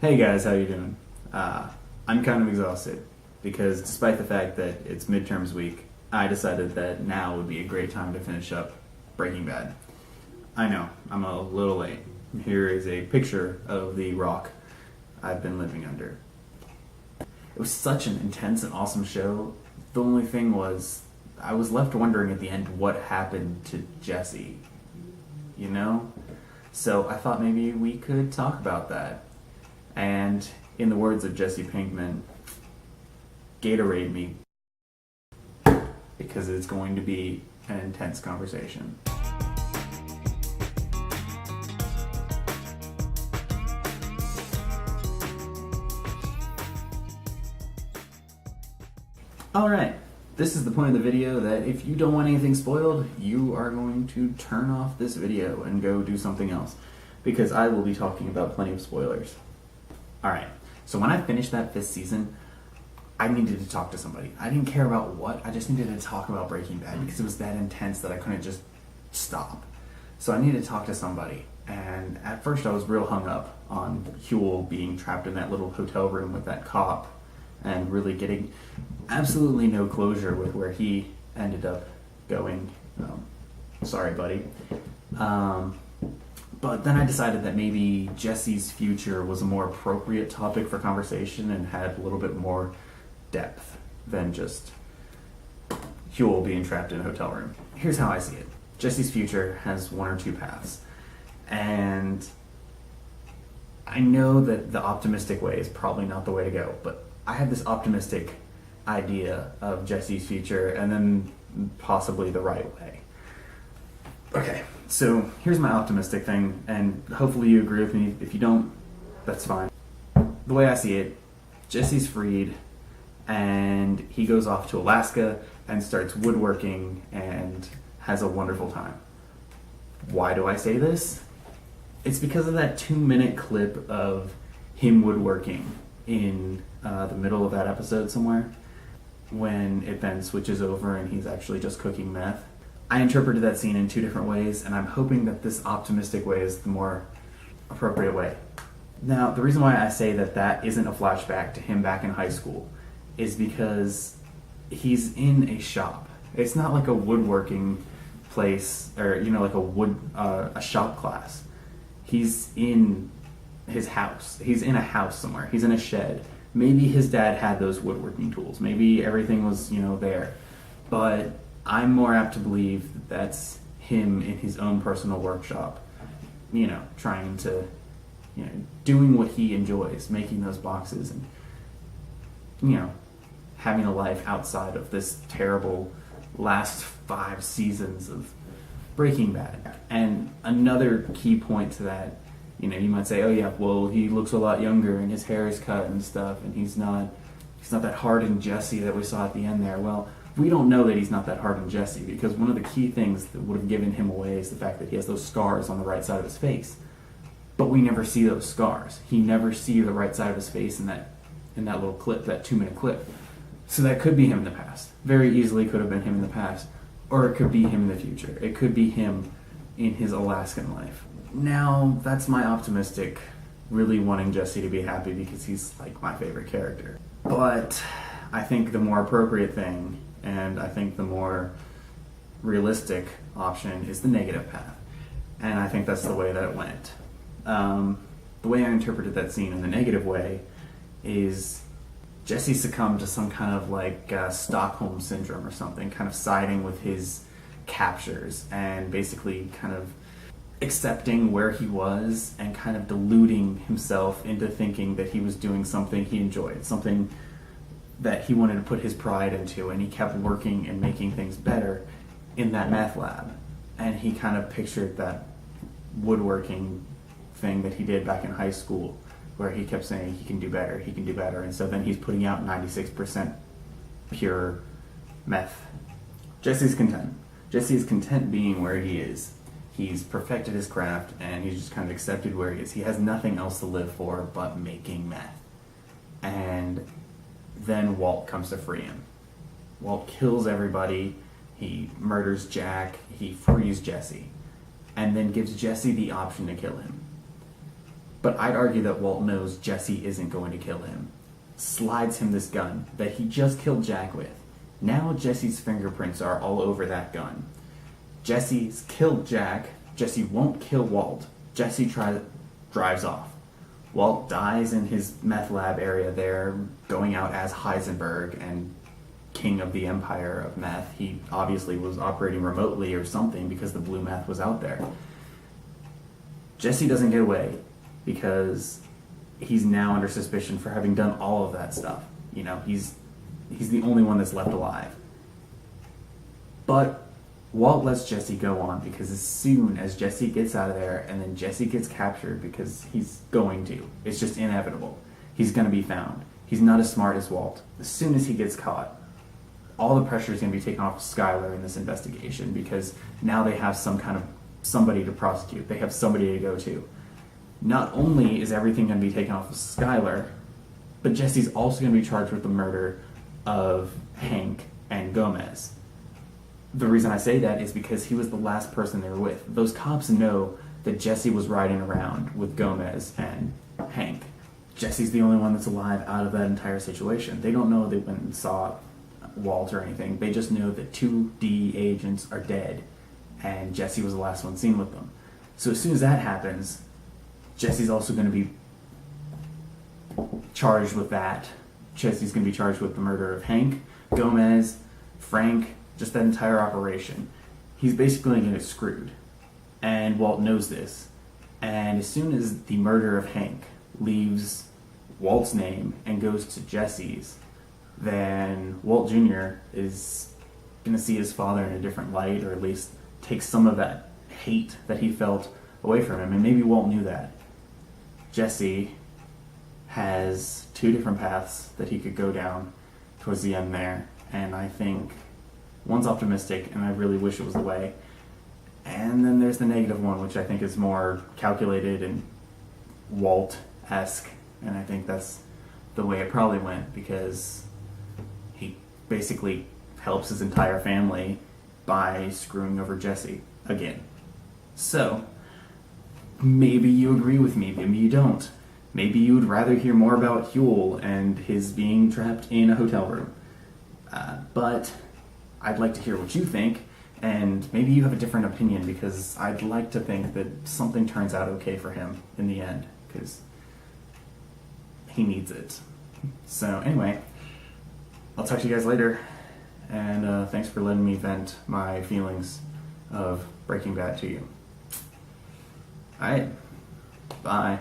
Hey guys, how you doing? I'm kind of exhausted because despite the fact that it's midterms week, I decided that now would be a great time to finish up Breaking Bad. I know, I'm a little late. Here is a picture of the rock I've been living under. It was such an intense and awesome show. The only thing was, I was left wondering at the end what happened to Jesse. You know? So I thought maybe we could talk about that. And in the words of Jesse Pinkman, Gatorade me, because it's going to be an intense conversation. Alright, this is the point of the video that if you don't want anything spoiled, you are going to turn off this video and go do something else, because I will be talking about plenty of spoilers. Alright, so when I finished that 5th season, I needed to talk to somebody. I didn't care about what, I just needed to talk about Breaking Bad because it was that intense that I couldn't just stop. So I needed to talk to somebody, and at first I was real hung up on Huel being trapped in that little hotel room with that cop and really getting absolutely no closure with where he ended up going. Sorry, buddy. But then I decided that maybe Jesse's future was a more appropriate topic for conversation and had a little bit more depth than just Huel being trapped in a hotel room. Here's how I see it. Jesse's future has one or two paths. And I know that the optimistic way is probably not the way to go, but I had this optimistic idea of Jesse's future and then possibly the right way. Okay, so here's my optimistic thing, and hopefully you agree with me. If you don't, that's fine. The way I see it, Jesse's freed, and he goes off to Alaska and starts woodworking and has a wonderful time. Why do I say this? It's because of that 2-minute clip of him woodworking in the middle of that episode somewhere, when it then switches over and he's actually just cooking meth. I interpreted that scene in two different ways, and I'm hoping that this optimistic way is the more appropriate way. Now, the reason why I say that that isn't a flashback to him back in high school is because he's in a shop. It's not like a woodworking place, or like a shop class. He's in his house. He's in a house somewhere. He's in a shed. Maybe his dad had those woodworking tools. Maybe everything was, there. But I'm more apt to believe that that's him in his own personal workshop, trying to, doing what he enjoys, making those boxes and, having a life outside of this terrible last 5 seasons of Breaking Bad. And another key point to that, you might say, oh yeah, well, he looks a lot younger and his hair is cut and stuff, and he's not that hardened Jesse that we saw at the end there. Well, we don't know that he's not that hardened Jesse, because one of the key things that would have given him away is the fact that he has those scars on the right side of his face. But we never see those scars. He never see the right side of his face in that little clip, that 2-minute clip. So that could be him in the past. Very easily could have been him in the past. Or it could be him in the future. It could be him in his Alaskan life. Now, that's my optimistic, really wanting Jesse to be happy because he's like my favorite character. But I think the more appropriate thing, and I think the more realistic option, is the negative path. And I think that's the way that it went. The way I interpreted that scene in the negative way is Jesse succumbed to some kind of Stockholm syndrome or something, kind of siding with his captures and basically kind of accepting where he was and kind of deluding himself into thinking that he was doing something he enjoyed, something that he wanted to put his pride into, and he kept working and making things better in that meth lab. And he kind of pictured that woodworking thing that he did back in high school, where he kept saying he can do better, and so then he's putting out 96% pure meth. Jesse's content. Jesse is content being where he is. He's perfected his craft, and he's just kind of accepted where he is. He has nothing else to live for but making meth. And then Walt comes to free him. Walt kills everybody, he murders Jack, he frees Jesse, and then gives Jesse the option to kill him. But I'd argue that Walt knows Jesse isn't going to kill him. Slides him this gun that he just killed Jack with. Now Jesse's fingerprints are all over that gun. Jesse's killed Jack. Jesse won't kill Walt. Jesse drives off. Walt dies in his meth lab area there, going out as Heisenberg and king of the empire of meth. He obviously was operating remotely or something because the blue meth was out there. Jesse doesn't get away because he's now under suspicion for having done all of that stuff. You know, he's the only one that's left alive. But Walt lets Jesse go on because as soon as Jesse gets out of there and then Jesse gets captured, because he's going to, it's just inevitable, he's going to be found. He's not as smart as Walt. As soon as he gets caught, all the pressure is going to be taken off Skyler in this investigation because now they have somebody to prosecute. They have somebody to go to. Not only is everything going to be taken off of Skyler, but Jesse's also going to be charged with the murder of Hank and Gomez. The reason I say that is because he was the last person they were with. Those cops know that Jesse was riding around with Gomez and Hank. Jesse's the only one that's alive out of that entire situation. They don't know they went and saw Walt or anything. They just know that 2 DEA agents are dead and Jesse was the last one seen with them. So as soon as that happens, Jesse's also going to be charged with that. Jesse's going to be charged with the murder of Hank, Gomez, Frank, just that entire operation. He's basically going to get screwed. And Walt knows this. And as soon as the murder of Hank leaves Walt's name and goes to Jesse's, then Walt Jr. is going to see his father in a different light, or at least take some of that hate that he felt away from him. And maybe Walt knew that. Jesse has 2 different paths that he could go down towards the end there. And I think one's optimistic, and I really wish it was the way. And then there's the negative one, which I think is more calculated and Walt-esque. And I think that's the way it probably went, because he basically helps his entire family by screwing over Jesse again. So, maybe you agree with me, maybe you don't. Maybe you would rather hear more about Huel and his being trapped in a hotel room. But I'd like to hear what you think, and maybe you have a different opinion, because I'd like to think that something turns out okay for him in the end, because he needs it. So anyway, I'll talk to you guys later, and thanks for letting me vent my feelings of Breaking Bad to you. Alright, bye.